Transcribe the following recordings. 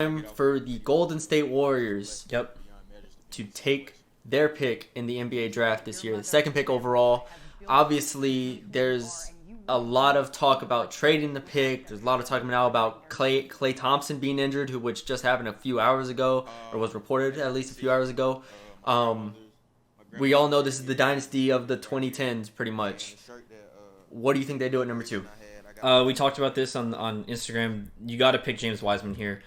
Time for the Golden State Warriors Yep. to take their pick in the NBA draft this year, the second pick overall. Obviously, there's a lot of talk about trading the pick. There's a lot of talk now about Klay Thompson being injured, which just happened a few hours ago, or was reported at least a few hours ago. We all know this is the dynasty of the 2010s, pretty much. What do you think they do at number 2? We talked about this on Instagram. You got to pick James Wiseman here.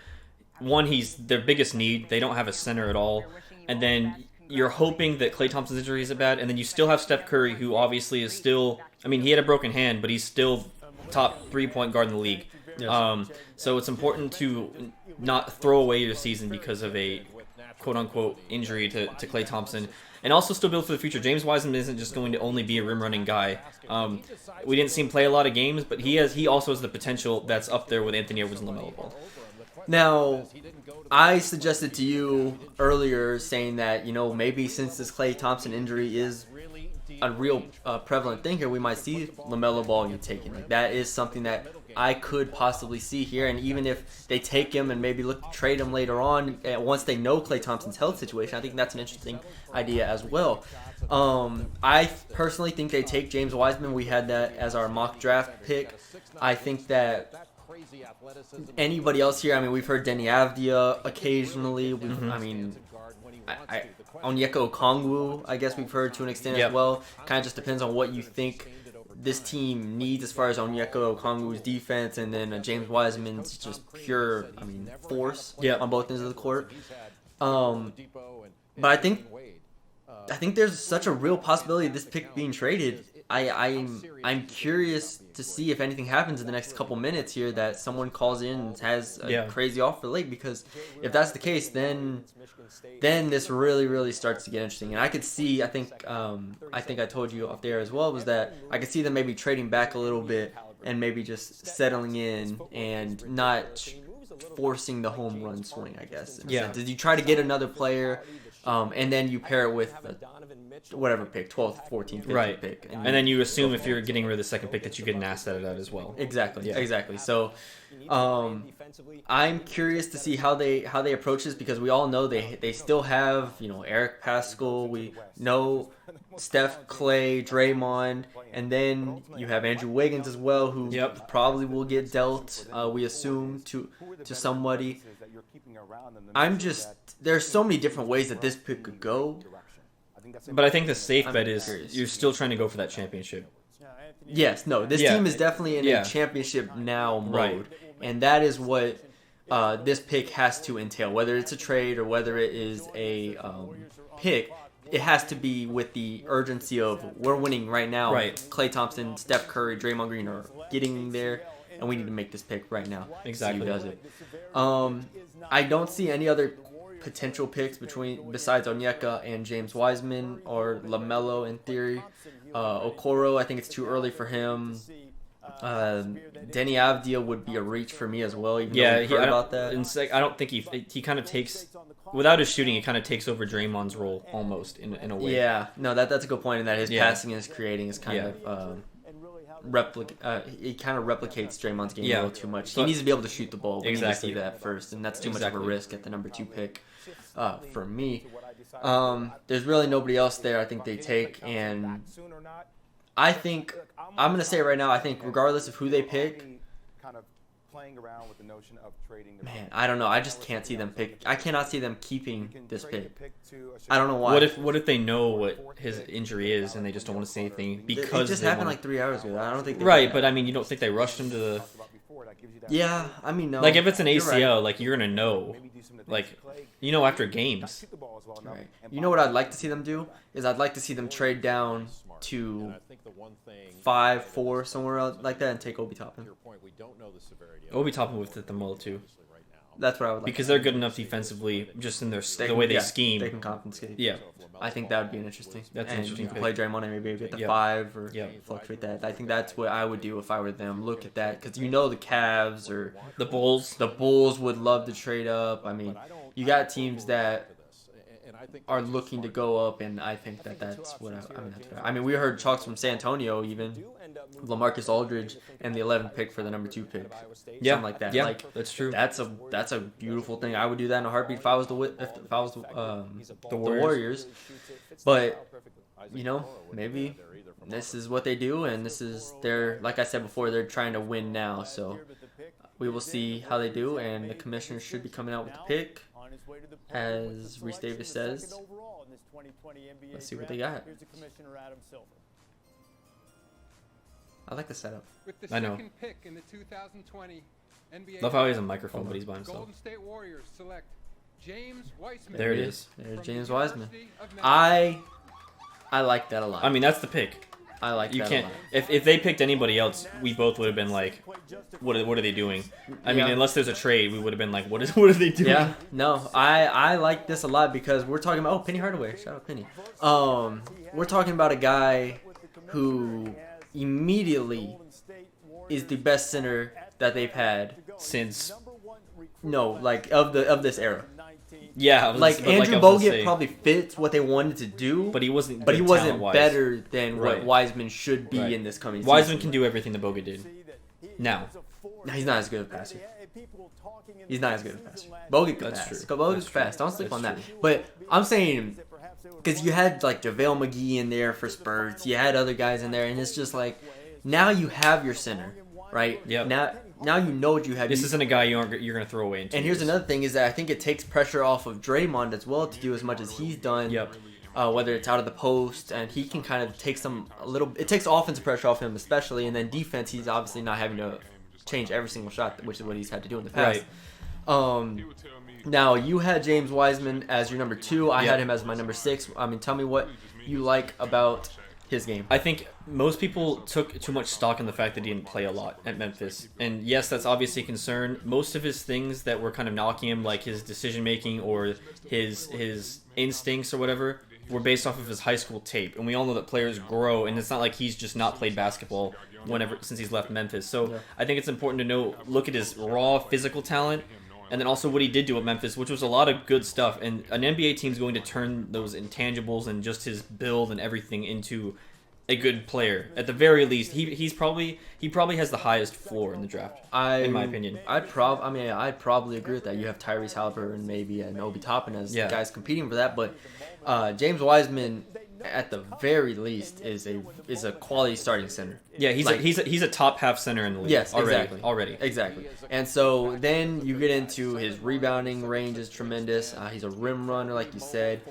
One, he's their biggest need. They don't have a center at all. And then you're hoping that Klay Thompson's injury isn't bad. And then you still have Steph Curry, who obviously is still... I mean, he had a broken hand, but he's still top 3-point guard in the league. Yes. So it's important to not throw away your season because of a quote-unquote injury to Klay Thompson. And also still build for the future. James Wiseman isn't just going to only be a rim-running guy. We didn't see him play a lot of games, but he also has the potential that's up there with Anthony Edwards and LaMelo Ball. Now, I suggested to you earlier saying that, maybe since this Klay Thompson injury is a real prevalent thing here, we might see LaMelo Ball get taken. Like, that is something that I could possibly see here. And even if they take him and maybe look to trade him later on, once they know Klay Thompson's health situation, I think that's an interesting idea as well. I personally think they take James Wiseman. We had that as our mock draft pick. I think that anybody else here, we've heard Denny Avdia occasionally. Onyeka Okongwu, I guess we've heard to an extent as well. Kind of just depends on what you think this team needs as far as Onyeka Okongwu's defense, and then James Wiseman's just pure, force on both ends of the court. But I think there's such a real possibility of this pick being traded. I'm curious to see if anything happens in the next couple minutes here, that someone calls in and has a crazy offer late, because if that's the case, then this really, really starts to get interesting. And I could see, I think I told you off there as well, was that I could see them maybe trading back a little bit and maybe just settling in and not forcing the home run swing, I guess. Did you try to get another player, and then you pair it with whatever pick, 12th, 14th, 15th pick. And then you assume if you're getting rid of the second pick that you get an asset at that as well. Exactly. So I'm curious to see how they approach this, because we all know they still have, Eric Paschall, we know Steph, Klay, Draymond, and then you have Andrew Wiggins as well, who probably will get dealt, we assume, to somebody. There's so many different ways that this pick could go. But I think the safe bet is you're still trying to go for that championship. Yes, no, this team is definitely in a championship now mode, and that is what this pick has to entail. Whether it's a trade or whether it is a pick, it has to be with the urgency of we're winning right now. Klay Thompson, Steph Curry, Draymond Green are getting there, and we need to make this pick right now. Exactly. See who does it. I don't see any other potential picks besides Onyeka and James Wiseman, or LaMelo in theory. Okoro, I think it's too early for him. Denny Avdia would be a reach for me as well. Even though we've heard about that. I don't think he kind of takes, without his shooting, he kind of takes over Draymond's role almost in a way. Yeah, no, that's a good point. In that his passing and his creating is kind of he kind of replicates Draymond's game a little too much. He needs to be able to shoot the ball. We need to see that first, and that's too much of a risk at the number 2 pick for me. There's really nobody else there I think they take, and I think I'm going to say right now, I think regardless of who they pick, man, I don't know. I just can't see them pick. I cannot see them keeping this pick. I don't know why. What if they know what his injury is and they just don't want to say anything because it just happened like 3 hours ago. I don't think. But you don't think they rushed him to the? Yeah, no. Like if it's an ACL, like you're gonna know, after games. Right. You know what I'd like to see them do is I'd like to see them trade down to 5-4 somewhere else like that and take Obi Toppin. Obi Toppin would fit them well too. That's what I would like. Because they're good enough defensively, just in the way they scheme. They can compensate. Yeah. I think that would be an interesting. That's interesting. You can play Draymond and maybe get the 5 or fluctuate that. I think that's what I would do if I were them. Look at that, because the Cavs or the Bulls. The Bulls would love to trade up. You got teams that are looking to go up, and I think that's what I mean, we heard talks from San Antonio, even LaMarcus Aldridge and the 11th pick for the number 2 pick, something like that. Yeah, like that's true. That's a beautiful thing. I would do that in a heartbeat if I was the Warriors. But maybe this is what they do, and this is like I said before, they're trying to win now. So we will see how they do, and the commissioner should be coming out with the pick, as Reese Davis says. Let's see what they got. I like the setup. I know. Love how he has a microphone, but he's by himself. Golden State Warriors select James Wiseman. There it is. There's James Wiseman. I like that a lot. I mean, that's the pick. I like you that can't. a lot. If they picked anybody else, we both would have been like, what are they doing? I mean, unless there's a trade, we would have been like, what are they doing? Yeah, no, I like this a lot because we're talking about Penny Hardaway. Shout out Penny. We're talking about a guy who immediately is the best center that they've had since of this era. Yeah, Andrew Bogut probably fits what they wanted to do, but he wasn't. But he wasn't better than what Wiseman should be in this coming season. Wiseman can do everything that Bogut did. Now, he's not as good a passer. He's not as good a passer. Bogut could pass. True. Bogut's fast. Don't sleep on that. But I'm saying, because you had like JaVale McGee in there for spurts, you had other guys in there, and it's just like now you have your center, right? Yeah. Now you know what you have. This isn't a guy you're going to throw away. And here's another thing is that I think it takes pressure off of Draymond as well to do as much as he's done. Yep. Whether it's out of the post, and he can kind of take it takes offensive pressure off him especially, and then defense, he's obviously not having to change every single shot, which is what he's had to do in the past. Right. Now, you had James Wiseman as your number 2. I had him as my number 6. I mean, tell me what you like about his game. I think most people took too much stock in the fact that he didn't play a lot at Memphis. And yes, that's obviously a concern. Most of his things that were kind of knocking him, like his decision-making or his instincts or whatever, were based off of his high school tape. And we all know that players grow, and it's not like he's just not played basketball since he's left Memphis. So I think it's important to look at his raw physical talent, and then also what he did do at Memphis, which was a lot of good stuff. And an NBA team's going to turn those intangibles and just his build and everything into a good player. At the very least, he probably has the highest floor in the draft, in my opinion. I'd probably agree with that. You have Tyrese Haliburton maybe and Obi Toppin as guys competing for that, but James Wiseman, at the very least, is a quality starting center. Yeah, he's a top half center in the league. Yes, already. Exactly. And so then you get into his rebounding range is tremendous. He's a rim runner, like you said.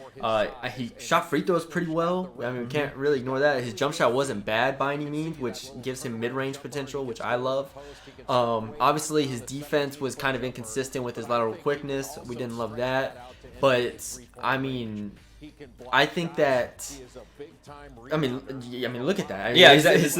He shot free throws pretty well. I mean, we can't really ignore that. His jump shot wasn't bad by any means, which gives him mid-range potential, which I love. Obviously, his defense was kind of inconsistent with his lateral quickness. We didn't love that. But, I mean, I think that. I mean, look at that. His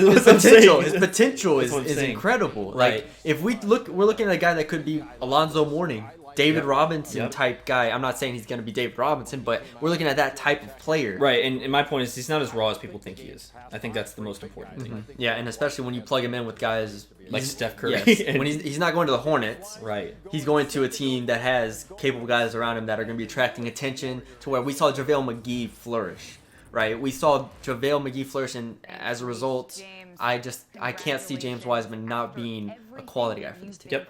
potential is incredible. Right. Like, if we're looking at a guy that could be Alonzo Mourning, David Robinson type guy. I'm not saying he's going to be David Robinson, but we're looking at that type of player. Right, and my point is he's not as raw as people think he is. I think that's the most important thing. Mm-hmm. Yeah, and especially when you plug him in with guys like Steph Curry. Yes, when he's not going to the Hornets. Right. He's going to a team that has capable guys around him that are going to be attracting attention to where we saw JaVale McGee flourish. Right, we saw JaVale McGee flourish, and as a result, I can't see James Wiseman not being a quality guy for this team. Yep.